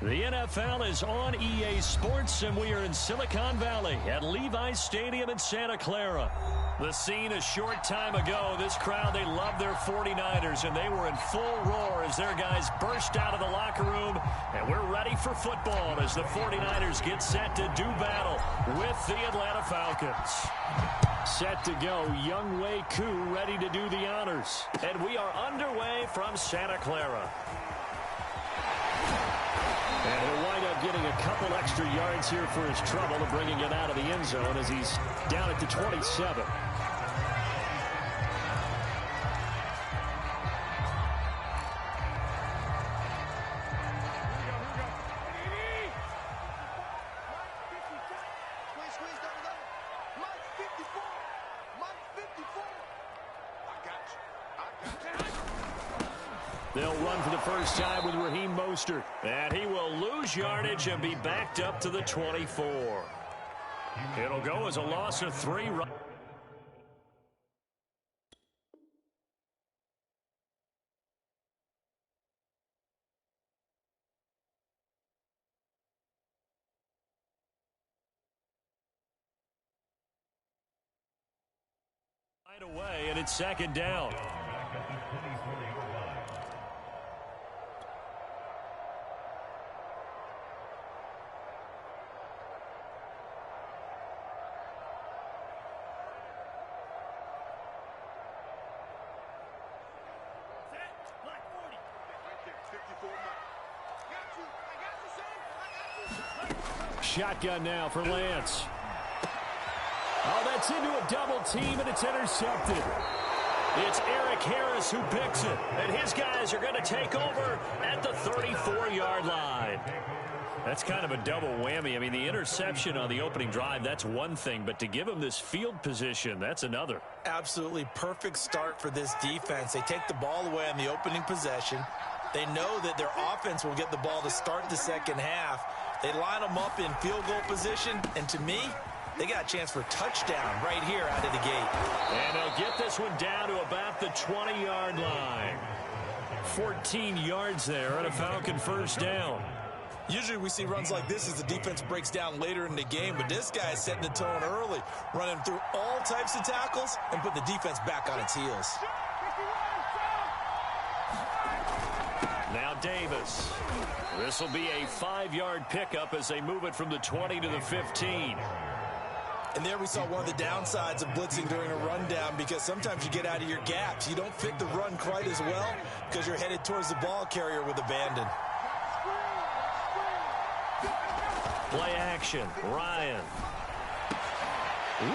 The NFL is on EA Sports, and we are in Silicon Valley at Levi's Stadium in Santa Clara. The scene a short time ago, this crowd, they love their 49ers, and they were in full roar as their guys burst out of the locker room, and we're ready for football as the 49ers get set to do battle with the Atlanta Falcons. Set to go, Younghoe Koo ready to do the honors, and we are underway from Santa Clara. And he'll wind up getting a couple extra yards here for his trouble and bringing it out of the end zone as he's down at the 27. They'll run for the first time with Raheem Mostert. And he will lose yardage and be backed up to the 24. It'll go as a loss of 3. Right away, and it's second down. Shotgun now for Lance. Oh, that's into a double team, and it's intercepted. It's Eric Harris who picks it, and his guys are going to take over at the 34-yard line. That's kind of a double whammy. I mean, the interception on the opening drive, that's one thing, but to give him this field position, that's another. Absolutely perfect start for this defense. They take the ball away on the opening possession. They know that their offense will get the ball to start the second half. They line them up in field goal position, and to me, they got a chance for touchdown right here out of the gate. And they'll get this one down to about the 20-yard line. 14 yards there and a Falcon first down. Usually we see runs like this as the defense breaks down later in the game, but this guy is setting the tone early, running through all types of tackles and put the defense back on its heels. Now Davis. This will be a 5-yard pickup as they move it from the 20 to the 15. And there we saw one of the downsides of blitzing during a rundown, because sometimes you get out of your gaps. You don't fit the run quite as well because you're headed towards the ball carrier with abandon. Play action. Ryan.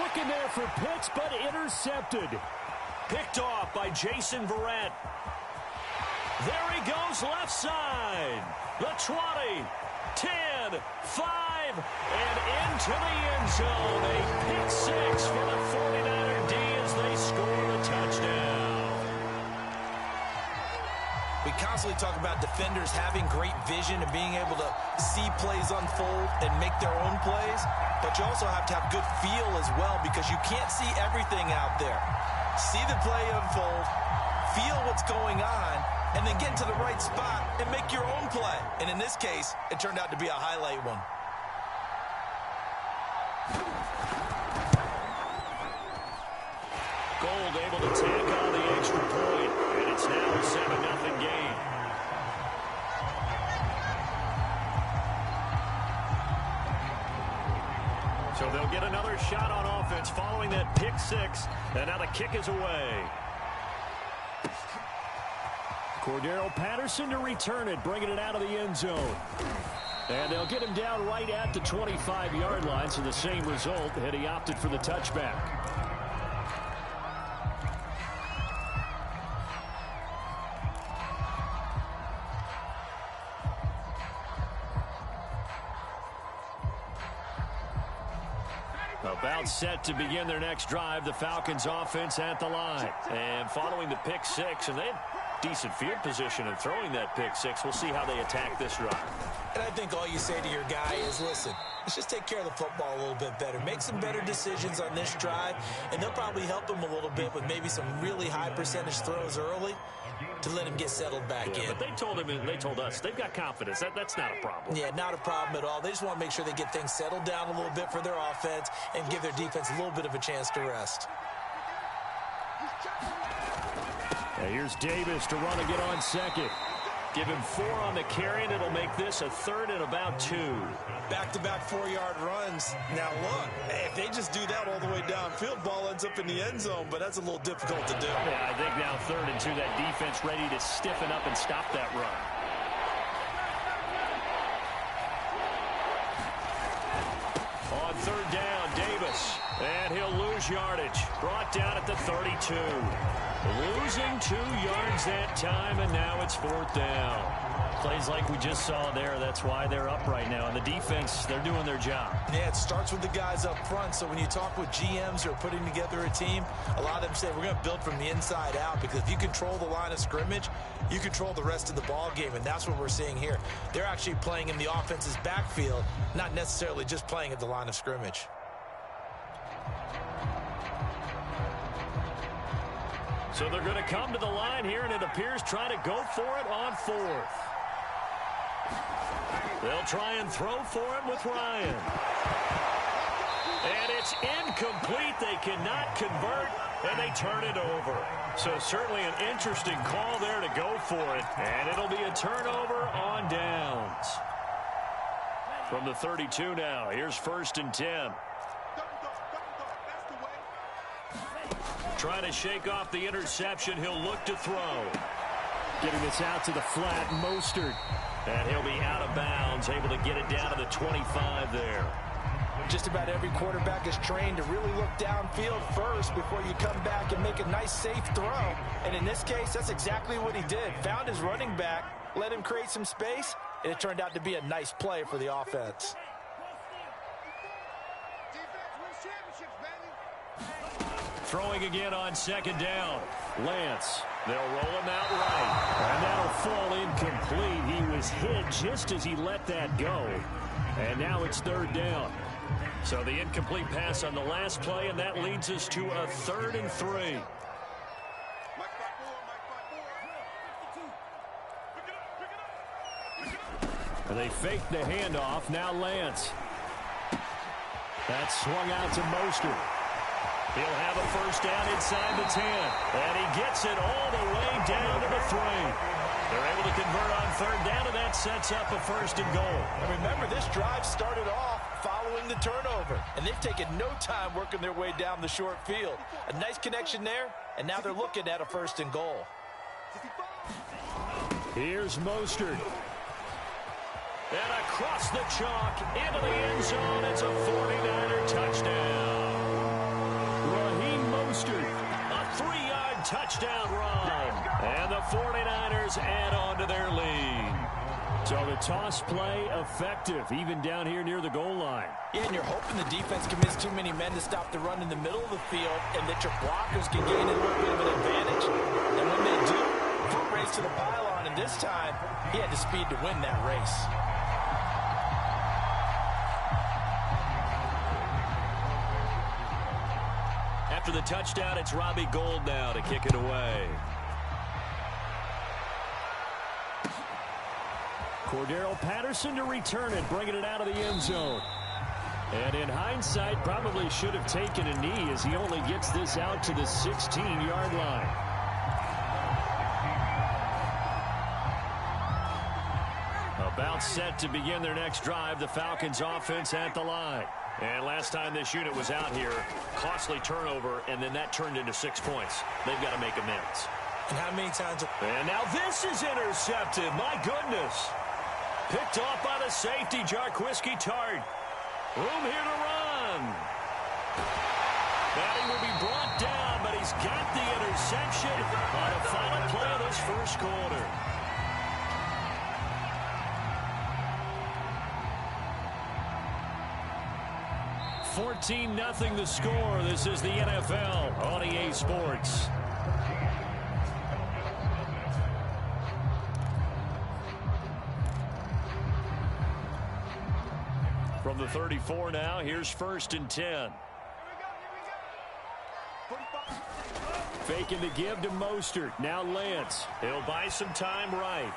Looking there for Pitts, but intercepted. Picked off by Jason Verrett. There he goes left side. The 20, 10, 5, and into the end zone. A pick six for the 49er D as they score a touchdown. We constantly talk about defenders having great vision and being able to see plays unfold and make their own plays, but you also have to have good feel as well, because you can't see everything out there. See the play unfold, feel what's going on, and then get into the right spot and make your own play. And in this case, it turned out to be a highlight one. Gold able to tack on the extra point, and it's now a 7-0 game. So they'll get another shot on offense following that pick six, and now the kick is away. Cordero Patterson to return it, bringing it out of the end zone. And they'll get him down right at the 25-yard line, so the same result, and he opted for the touchback. About set to begin their next drive, the Falcons offense at the line. And following the pick six, and they have decent field position in throwing that pick six. We'll see how they attack this drive. And I think all you say to your guy is, listen, let's just take care of the football a little bit better. Make some better decisions on this drive, and they'll probably help him a little bit with maybe some really high percentage throws early. to let him get settled back in. But they told us they've got confidence. That's not a problem. Yeah, not a problem at all. They just want to make sure they get things settled down a little bit for their offense and give their defense a little bit of a chance to rest. Now here's Davis to run again on second. Give him 4 on the carry, and it'll make this a 3rd and about 2. Back-to-back 4-yard runs. Now, look, if they just do that all the way downfield, ball ends up in the end zone, but that's a little difficult to do. Yeah, I think now 3rd and 2, that defense ready to stiffen up and stop that run. On 3rd down, Davis, and he'll lose yardage. Brought down at the 32. Losing 2 yards that time, and now it's 4th down. Plays like we just saw there. That's why they're up right now. And the defense, they're doing their job. Yeah, it starts with the guys up front. So when you talk with GMs who are putting together a team, a lot of them say we're going to build from the inside out, because if you control the line of scrimmage, you control the rest of the ball game, and that's what we're seeing here. They're actually playing in the offense's backfield, not necessarily just playing at the line of scrimmage. So they're going to come to the line here, and it appears trying to go for it on 4th. They'll try and throw for it with Ryan. And it's incomplete. They cannot convert, and they turn it over. So certainly an interesting call there to go for it. And it'll be a turnover on downs. From the 32 now, here's 1st and 10. Trying to shake off the interception. He'll look to throw. Getting this out to the flat, Mostert. And he'll be out of bounds, able to get it down to the 25 there. Just about every quarterback is trained to really look downfield first before you come back and make a nice, safe throw. And in this case, that's exactly what he did. Found his running back, let him create some space, and it turned out to be a nice play for the offense. Throwing again on 2nd down. Lance. They'll roll him out right. And that'll fall incomplete. He was hit just as he let that go. And now it's 3rd down. So the incomplete pass on the last play, and that leads us to a 3rd and 3. And they fake the handoff. Now Lance. That's swung out to Mostert. He'll have a 1st down inside the 10. And he gets it all the way down to the 3. They're able to convert on 3rd down, and that sets up a 1st and goal. And remember, this drive started off following the turnover. And they've taken no time working their way down the short field. A nice connection there, and now they're looking at a 1st and goal. Here's Mostert. And across the chalk into the end zone. It's a 49er touchdown. A 3-yard touchdown run. And the 49ers add on to their lead. So the toss play effective, even down here near the goal line. Yeah, and you're hoping the defense commits too many men to stop the run in the middle of the field, and that your blockers can gain a little bit of an advantage. And when they do, foot race to the pylon, and this time, he had the speed to win that race. After the touchdown, it's Robbie Gould now to kick it away. Cordero Patterson to return it, bringing it out of the end zone. And in hindsight, probably should have taken a knee as he only gets this out to the 16-yard line. About set to begin their next drive, the Falcons offense at the line. And last time this unit was out here, costly turnover, and then that turned into 6 points. They've got to make amends. And how many times? And now this is intercepted. My goodness. Picked off by the safety, Jarquiski Tart. Room here to run. Batting will be brought down, but he's got the interception on the final play of this first quarter. $14-0 the score. This is the NFL on EA Sports. From the 34 now, here's 1st and 10. Faking the give to Mostert. Now Lance. He'll buy some time right.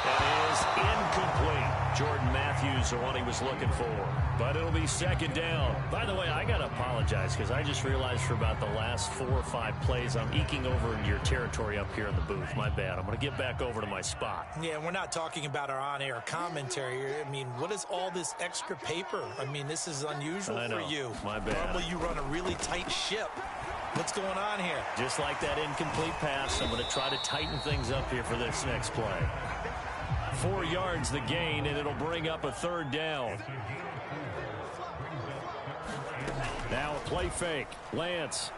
That is incomplete. Jordan Matthews, the one he was looking for. But it'll be second down. By the way, I got to apologize because I just realized for about the last 4 or 5 plays, I'm eking over into your territory up here in the booth. My bad. I'm going to get back over to my spot. Yeah, we're not talking about our on-air commentary. I mean, what is all this extra paper? I mean, this is unusual for you. My bad. Normally you run a really tight ship. What's going on here? Just like that incomplete pass, I'm going to try to tighten things up here for this next play. 4 yards the gain, and it'll bring up a third down. Now a play fake. Lance.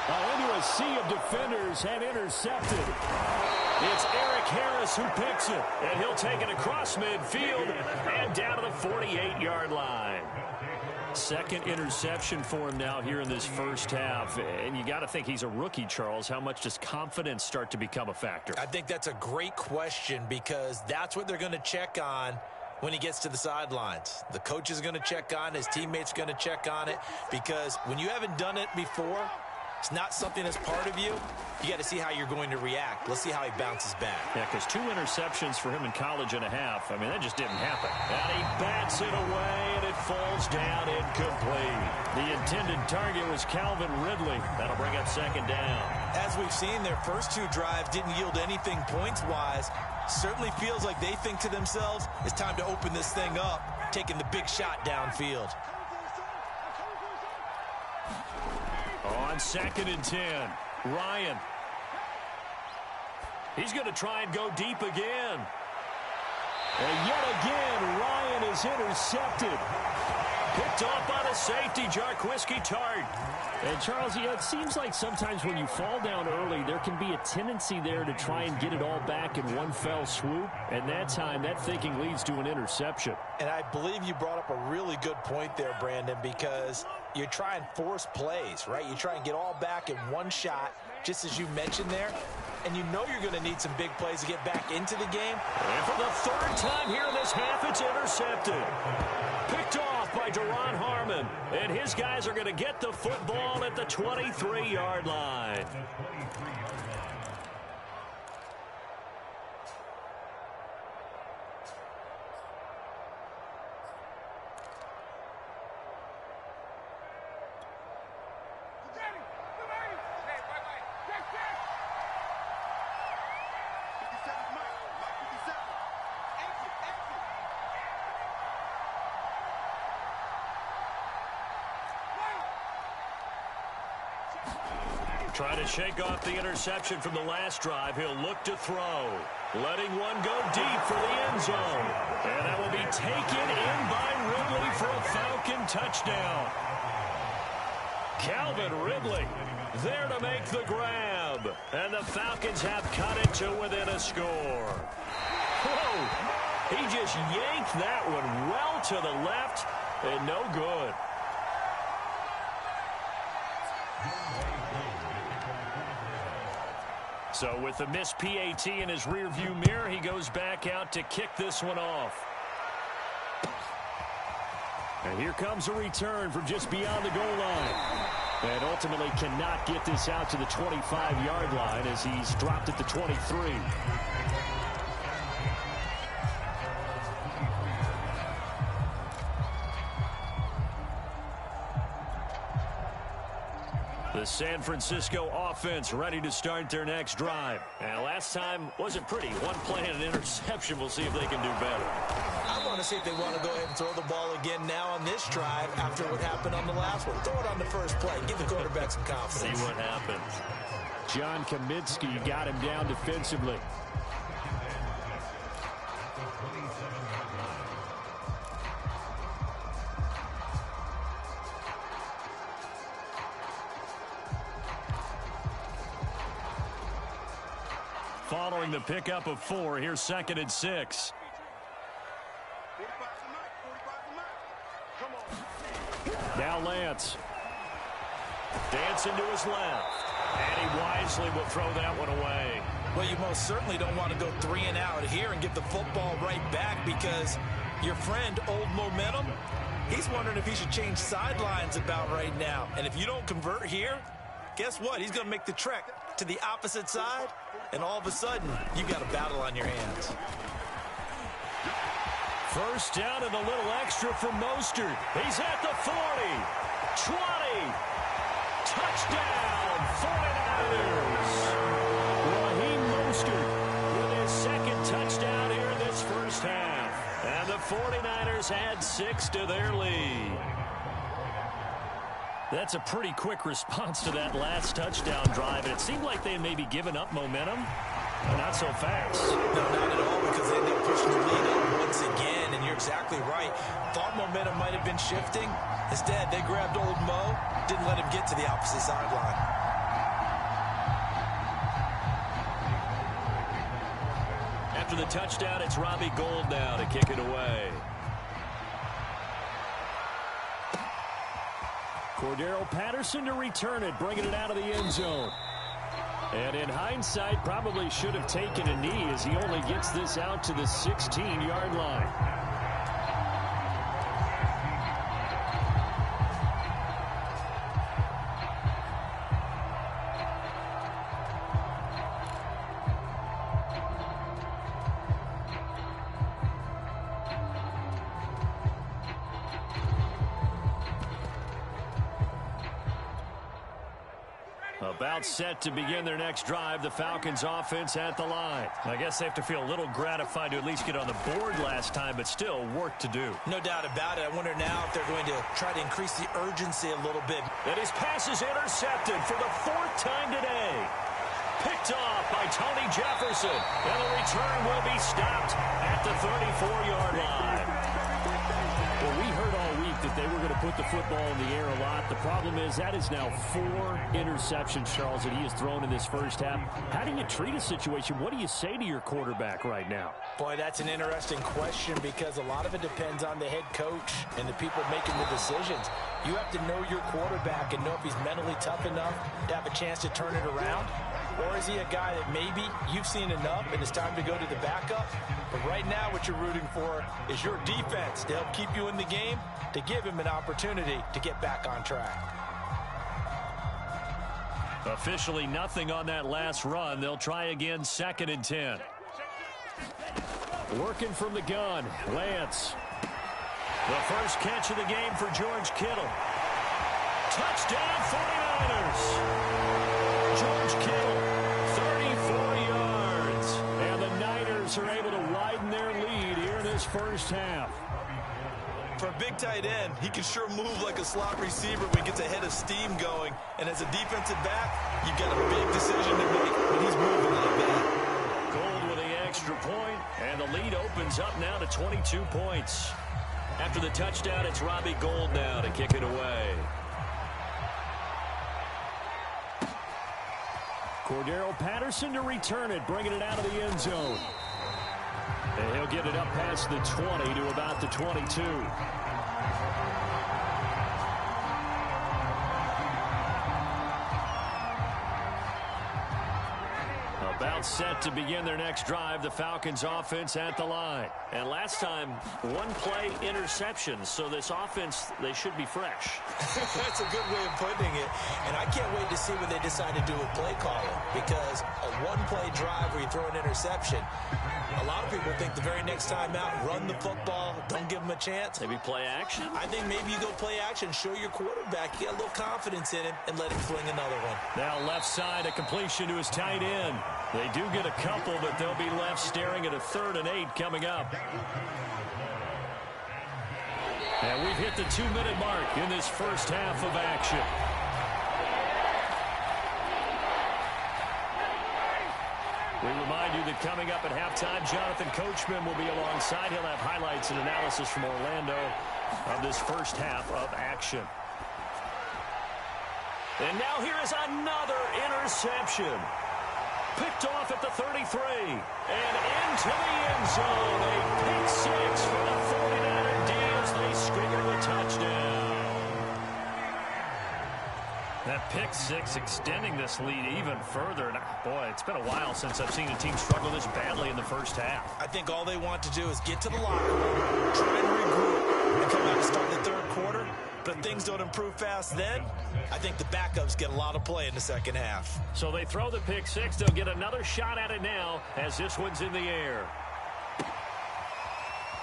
Into a sea of defenders and intercepted. It's Eric Harris who picks it, and he'll take it across midfield and down to the 48-yard line. Second interception for him now here in this first half. And you got to think he's a rookie, Charles. How much does confidence start to become a factor? I think that's a great question because that's what they're going to check on when he gets to the sidelines. The coach is going to check on it. His teammates are going to check on it because when you haven't done it before, it's not something that's part of you. You got to see how you're going to react. Let's see how he bounces back. Yeah, because 2 interceptions for him in college and a half. I mean, that just didn't happen. And he bats it away, and it falls down incomplete. The intended target was Calvin Ridley. That'll bring up second down. As we've seen, their first 2 drives didn't yield anything points-wise. Certainly feels like they think to themselves, it's time to open this thing up, taking the big shot downfield. On 2nd and 10, Ryan. He's going to try and go deep again. And yet again, Ryan is intercepted. Picked off by the safety, Jarquiski Tart. And, Charles, it seems like sometimes when you fall down early, there can be a tendency there to try and get it all back in one fell swoop. And that time, that thinking leads to an interception. And I believe you brought up a really good point there, Brandon, because you try and force plays, right? You try and get all back in one shot, just as you mentioned there. And you know you're going to need some big plays to get back into the game. And for the 3rd time here in this half, it's intercepted. Picked off by Duron Harmon. And his guys are going to get the football at the 23-yard line. Trying to shake off the interception from the last drive. He'll look to throw. Letting one go deep for the end zone. And that will be taken in by Ridley for a Falcon touchdown. Calvin Ridley there to make the grab. And the Falcons have cut it to within a score. Whoa! He just yanked that one well to the left and no good. So with the missed PAT in his rearview mirror, he goes back out to kick this one off. And here comes a return from just beyond the goal line. And ultimately cannot get this out to the 25-yard line as he's dropped at the 23. The San Francisco offense ready to start their next drive. And last time wasn't pretty. One play and an interception. We'll see if they can do better. I want to see if they want to go ahead and throw the ball again now on this drive after what happened on the last one. Throw it on the first play. Give the quarterback some confidence. See what happens. John Kaminsky got him down defensively. Following the pickup of 4, here's 2nd and 6. Now Lance. Dancing to his left. And he wisely will throw that one away. Well, you most certainly don't want to go 3 and out here and get the football right back because your friend, Old Momentum, He's wondering if he should change sidelines about right now. And if you don't convert here, guess what? He's going to make the trek to the opposite side, and all of a sudden, you've got a battle on your hands. First down and a little extra for Mostert. He's at the 40, 20, touchdown, 49ers. Raheem Mostert with his second touchdown here in this first half. And the 49ers add 6 to their lead. That's a pretty quick response to that last touchdown drive. And it seemed like they had maybe given up momentum, but not so fast. No, not at all, because they ended up pushing the lead up once again. And you're exactly right. Thought momentum might have been shifting. Instead, they grabbed old Mo, didn't let him get to the opposite sideline. After the touchdown, it's Robbie Gould now to kick it away. Cordero Patterson to return it, bringing it out of the end zone. And in hindsight, probably should have taken a knee as he only gets this out to the 16-yard line. About set to begin their next drive, the Falcons offense at the line. I guess they have to feel a little gratified to at least get on the board last time, but still work to do. No doubt about it. I wonder now if they're going to try to increase the urgency a little bit. And his pass is intercepted for the 4th time today. Picked off by Tony Jefferson, and the return will be stopped at the 34-yard line. Well, we heard all week that they were going to put the football in the air a lot. The problem is that is now 4 interceptions, Charles, that he has thrown in this first half. How do you treat a situation? What do you say to your quarterback right now? Boy, that's an interesting question, because a lot of it depends on the head coach and the people making the decisions. You have to know your quarterback and know if he's mentally tough enough to have a chance to turn it around. Or is he a guy that maybe you've seen enough and it's time to go to the backup? But right now what you're rooting for is your defense to help keep you in the game, to give him an opportunity to get back on track. Officially nothing on that last run. They'll try again, 2nd and 10. Working from the gun, Lance. The first catch of the game for George Kittle. Touchdown, 49ers. George Kittle, 34 yards. And the Niners are able to widen their lead here in this first half. For a big tight end, he can sure move like a slot receiver when he gets a head of steam going. And as a defensive back, you've got a big decision to make when he's moving like that. Gould with the extra point, and the lead opens up now to 22 points. After the touchdown, it's Robbie Gould now to kick it away. Cordero Patterson to return it, bringing it out of the end zone. And he'll get it up past the 20 to about the 22. About set to begin their next drive, the Falcons offense at the line. And last time, 1-play interception, so this offense, they should be fresh. That's a good way of putting it. And I can't wait to see what they decide to do with play calling, because a 1-play drive where you throw an interception, a lot of people think the very next time out, run the football, don't give them a chance. Maybe play action? I think maybe you go play action, show your quarterback, you got a little confidence in him, and let him fling another one. Now left side, a completion to his tight end. They do get a couple, but they'll be left staring at a 3rd and 8 coming up. And we've hit the 2-minute mark in this first half of action. We remind you that coming up at halftime, Jonathan Coachman will be alongside. He'll have highlights and analysis from Orlando of this first half of action. And now here is another interception. Picked off at the 33 and into the end zone. A pick 6 for the 49er D as they score the touchdown. That pick six extending this lead even further. And boy, it's been a while since I've seen a team struggle this badly in the first half. I think all they want to do is get to the locker room, try and regroup, and come out and start the third quarter. But if things don't improve fast then, I think the backups get a lot of play in the second half. So they throw the pick six. They'll get another shot at it now as this one's in the air.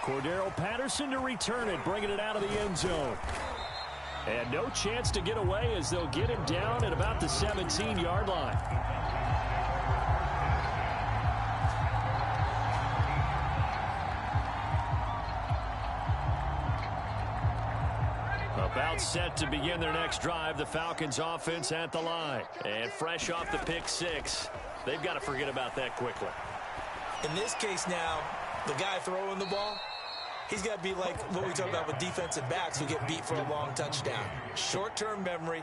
Cordero Patterson to return it, bringing it out of the end zone. And no chance to get away as they'll get him down at about the 17-yard line. About set to begin their next drive, the Falcons offense at the line. And fresh off the pick six, they've got to forget about that quickly. In this case now, the guy throwing the ball, he's got to be like what we talk about with defensive backs who get beat for a long touchdown. Short-term memory,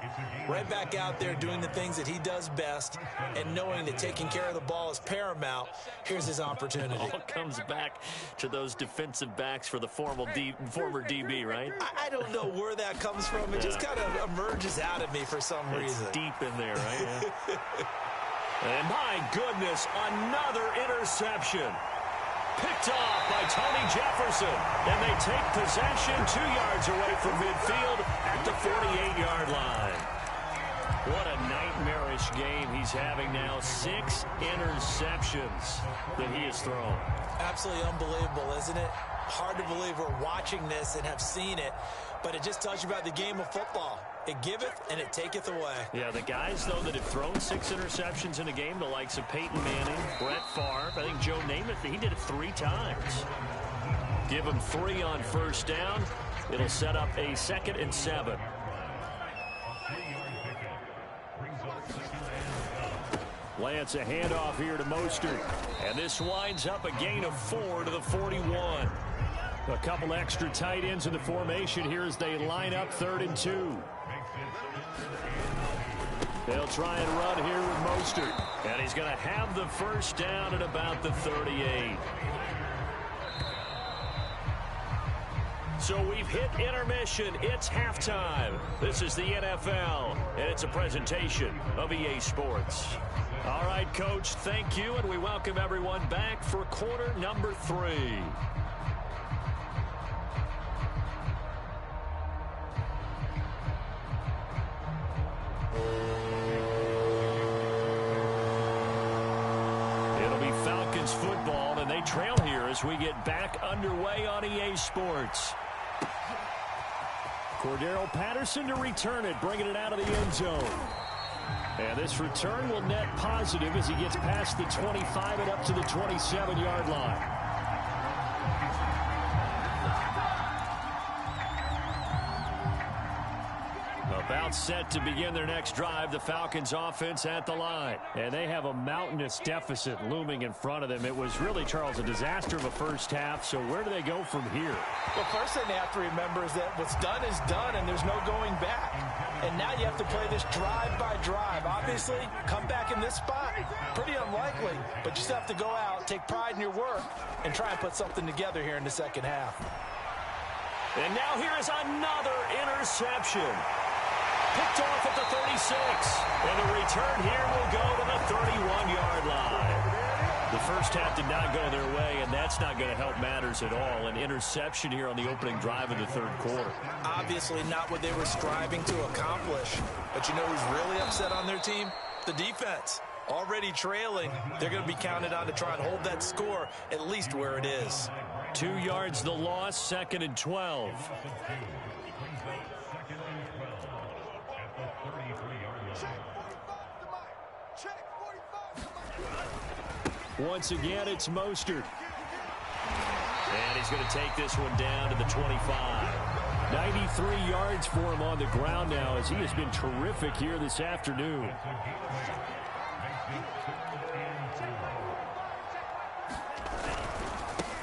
right back out there doing the things that he does best, and knowing that taking care of the ball is paramount. Here's his opportunity. All comes back to those defensive backs for the former DB, right? I don't know where that comes from. It just kind of emerges out of me for some reason. It's deep in there, right? Yeah. And my goodness, another interception. Picked off by Tony Jefferson, and they take possession 2 yards away from midfield at the 48-yard line. What a nightmarish game he's having now. 6 interceptions that he has thrown. Absolutely unbelievable, isn't it? Hard to believe we're watching this and have seen it, but it just tells you about the game of football. It giveth and it taketh away. Yeah, the guys, though, that have thrown 6 interceptions in a game, the likes of Peyton Manning, Brett Favre, I think Joe Namath, he did it 3 times. Give him 3 on first down. It'll set up a 2nd and 7. Lance, a handoff here to Mostert. And this winds up a gain of 4 to the 41. A couple extra tight ends in the formation here as they line up 3rd and 2. They'll try and run here with Mostert. And he's going to have the first down at about the 38. So we've hit intermission. It's halftime. This is the NFL, and it's a presentation of EA Sports. All right, Coach, thank you, and we welcome everyone back for quarter number 3. It'll be Falcons football, and they trail here as we get back underway on EA Sports. Cordero Patterson to return it, bringing it out of the end zone. And this return will net positive as he gets past the 25 and up to the 27-yard line. About set to begin their next drive, the Falcons offense at the line. And they have a mountainous deficit looming in front of them. It was really, Charles, a disaster of a first half. So where do they go from here? Well, first thing they have to remember is that what's done is done, and there's no going back. And now you have to play this drive by drive. Obviously, come back in this spot, pretty unlikely. But you still have to go out, take pride in your work, and try and put something together here in the second half. And now here is another interception. Picked off at the 36. And the return here will go to the 31-yard line. The first half did not go their way, and that's not going to help matters at all. An interception here on the opening drive of the third quarter. Obviously not what they were striving to accomplish. But you know who's really upset on their team? The defense. Already trailing. They're going to be counted on to try and hold that score at least where it is. 2 yards the loss, 2nd and 12. Once again, it's Mostert. And he's going to take this one down to the 25. 93 yards for him on the ground now as he has been terrific here this afternoon.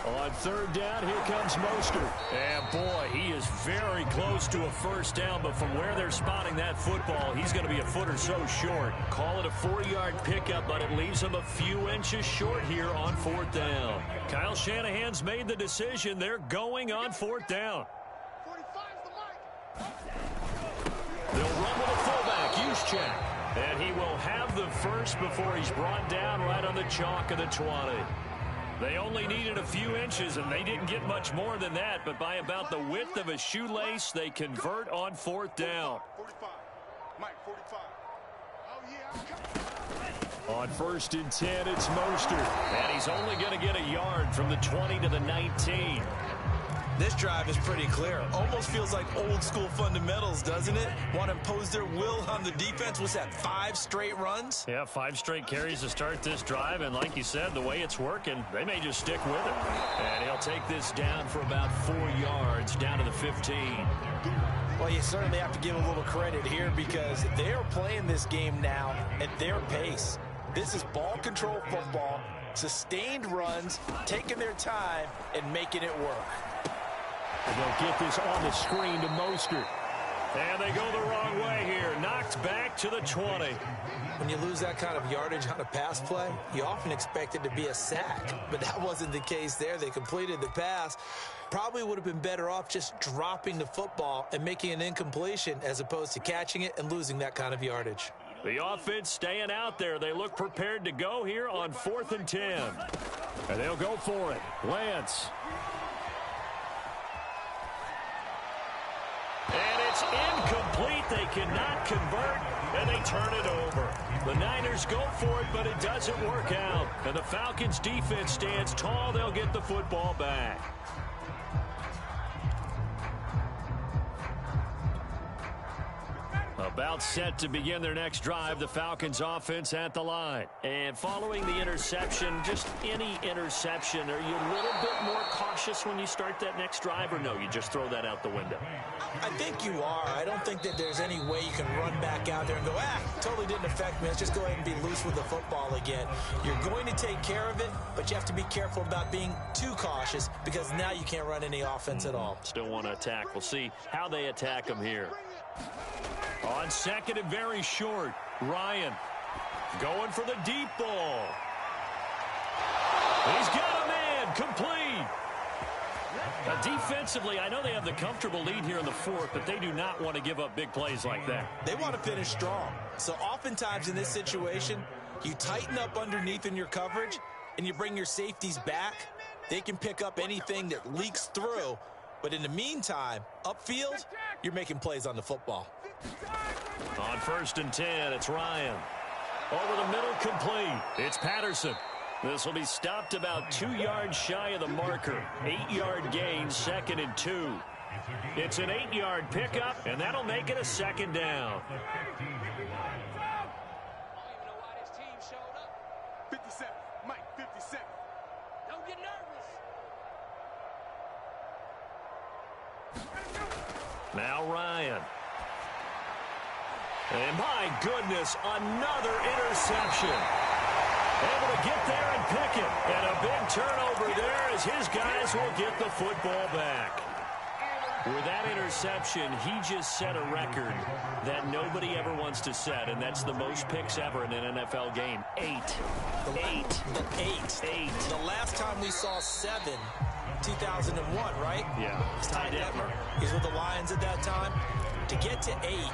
On third down, here comes Mostert. And boy, he is very close to a first down, but from where they're spotting that football, he's going to be a foot or so short. Call it a 4-yard pickup, but it leaves him a few inches short here on 4th down. Kyle Shanahan's made the decision. They're going on 4th down. They'll run with a fullback, check. And he will have the first before he's brought down right on the chalk of the 20. They only needed a few inches, and they didn't get much more than that. But by about the width of a shoelace, they convert on 4th down. 45. Mike, 45. On 1st and 10, it's Mostert. And he's only going to get a yard from the 20 to the 19. This drive is pretty clear. Almost feels like old school fundamentals, doesn't it? Want to impose their will on the defense. What's that, 5 straight runs? Yeah, 5 straight carries to start this drive. And like you said, the way it's working, they may just stick with it. And he'll take this down for about 4 yards, down to the 15. Well, you certainly have to give a little credit here because they are playing this game now at their pace. This is ball control football, sustained runs, taking their time, and making it work. They'll get this on the screen to Mostert. And they go the wrong way here. Knocked back to the 20. When you lose that kind of yardage on a pass play, you often expect it to be a sack. But that wasn't the case there. They completed the pass. Probably would have been better off just dropping the football and making an incompletion as opposed to catching it and losing that kind of yardage. The offense staying out there. They look prepared to go here on 4th and 10. And they'll go for it. Lance. And it's incomplete. They cannot convert, and they turn it over. The Niners go for it, but it doesn't work out. And the Falcons' defense stands tall. They'll get the football back. About set to begin their next drive, the Falcons offense at the line. And following the interception, just any interception, are you a little bit more cautious when you start that next drive, or no, you just throw that out the window? I think you are. I don't think that there's any way you can run back out there and go, totally didn't affect me. Let's just go ahead and be loose with the football again. You're going to take care of it, but you have to be careful about being too cautious because now you can't run any offense at all. Still want to attack. We'll see how they attack them here. On 2nd and very short, Ryan going for the deep ball. He's got a man, complete. Now, defensively, I know they have the comfortable lead here in the 4th, but they do not want to give up big plays like that. They want to finish strong. So oftentimes in this situation, you tighten up underneath in your coverage and you bring your safeties back. They can pick up anything that leaks through. But in the meantime, upfield, you're making plays on the football. On 1st and 10, it's Ryan. Over the middle, complete. It's Patterson. This will be stopped about 2 yards shy of the marker. 8-yard gain, 2nd and 2. It's an 8-yard pickup, and that'll make it a 2nd down. 57. Mike, 57. Don't get nervous. Now Ryan. And my goodness, another interception. Able to get there and pick it. And a big turnover there as his guys will get the football back. With that interception, he just set a record that nobody ever wants to set, and that's the most picks ever in an NFL game. 8. The last time we saw 7, 2001, right? Yeah. Ty Detmer. He's with the Lions at that time. To get to 8,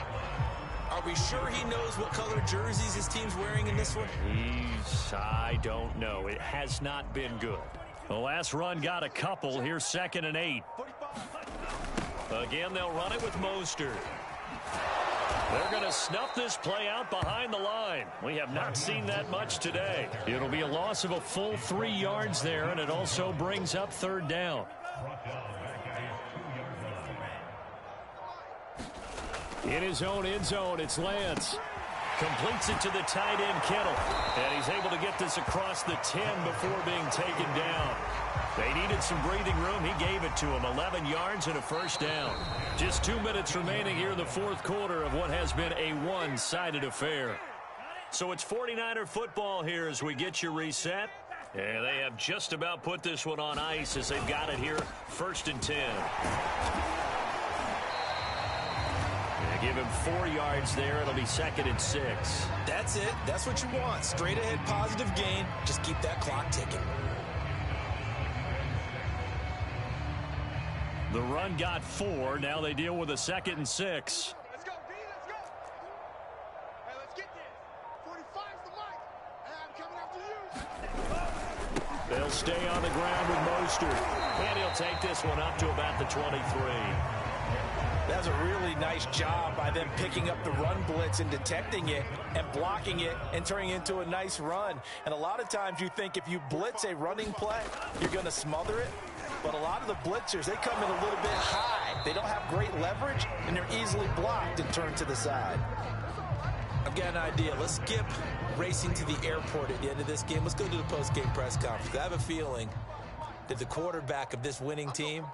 are we sure he knows what color jerseys his team's wearing in this one? I don't know. It has not been good. The last run got a couple. Here's 2nd and 8. Again, they'll run it with Mostert. They're going to snuff this play out behind the line. We have not seen that much today. It'll be a loss of a full 3 yards there, and it also brings up 3rd down. In his own end zone, it's Lance. Completes it to the tight end, Kittle. And he's able to get this across the 10 before being taken down. They needed some breathing room. He gave it to him. 11 yards and a 1st down. Just 2 minutes remaining here in the 4th quarter of what has been a one-sided affair. So it's 49er football here as we get your reset. And they have just about put this one on ice as they've got it here. 1st and 10. Give him 4 yards there. It'll be 2nd and 6. That's it. That's what you want. Straight ahead positive gain. Just keep that clock ticking. The run got 4. Now they deal with a 2nd and 6. Let's go, D. Let's go. stay on the ground with Mostert. And he'll take this one up to about the 23. That's a really nice job by them picking up the run blitz and detecting it and blocking it and turning it into a nice run. And a lot of times you think if you blitz a running play, you're going to smother it. But a lot of the blitzers, they come in a little bit high. They don't have great leverage, and they're easily blocked and turned to the side. I've got an idea. Let's skip racing to the airport at the end of this game. Let's go to the post-game press conference. I have a feeling that the quarterback of this winning team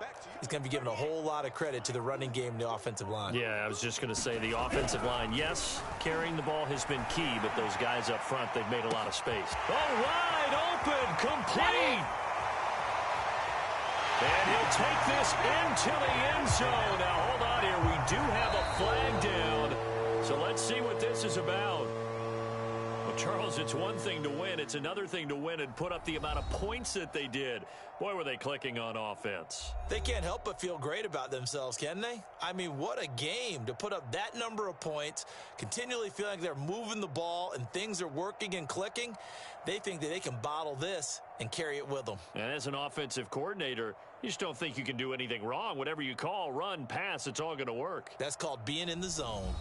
is going to be giving a whole lot of credit to the running game and the offensive line. Yeah, I was just going to say the offensive line, yes, carrying the ball has been key, but those guys up front, they've made a lot of space. Oh, wide open, complete. And he'll take this into the end zone. Now, hold on here. We do have a flag down. So let's see what this is about. Well, Charles, it's one thing to win. It's another thing to win and put up the amount of points that they did. Boy, were they clicking on offense. They can't help but feel great about themselves, can they? I mean, what a game to put up that number of points, continually feeling like they're moving the ball and things are working and clicking. They think that they can bottle this and carry it with them. And as an offensive coordinator, you just don't think you can do anything wrong. Whatever you call, run, pass, it's all going to work. That's called being in the zone.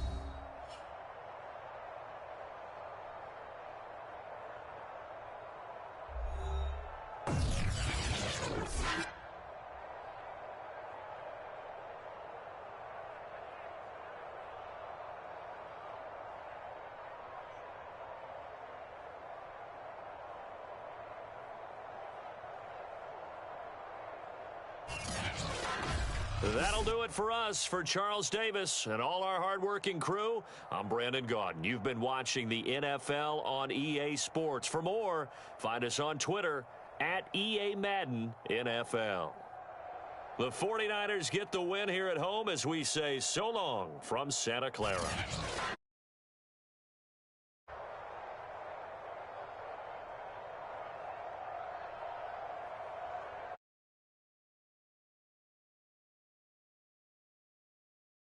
That'll do it for us. For Charles Davis and all our hardworking crew, I'm Brandon Gaudin. You've been watching the NFL on EA Sports. For more, find us on Twitter at EA Madden NFL. The 49ers get the win here at home as we say so long from Santa Clara.